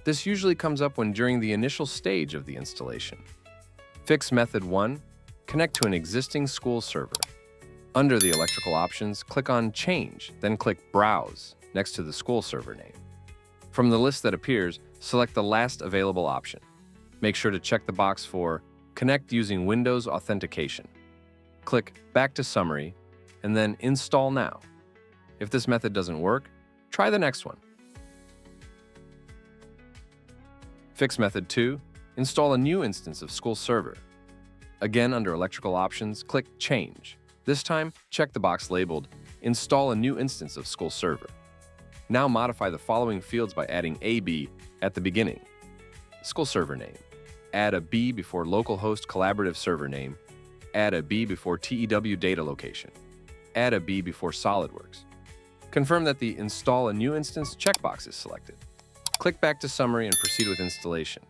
This usually comes up when during the initial stage of the installation. Fix Method 1. Connect to an existing school server. Under the electrical options, click on Change, then click Browse next to the school server name. From the list that appears, select the last available option. Make sure to check the box for Connect using Windows Authentication. Click Back to Summary, and then Install Now. If this method doesn't work, try the next one. Fix Method 2. Install a new instance of School Server. Again, under Electrical Options, click Change. This time, check the box labeled Install a new instance of School Server. Now modify the following fields by adding AB at the beginning. School server name. Add a B before localhost collaborative server name. Add a B before TEW data location. Add a B before SolidWorks. Confirm that the Install a new instance checkbox is selected. Click back to Summary and proceed with installation.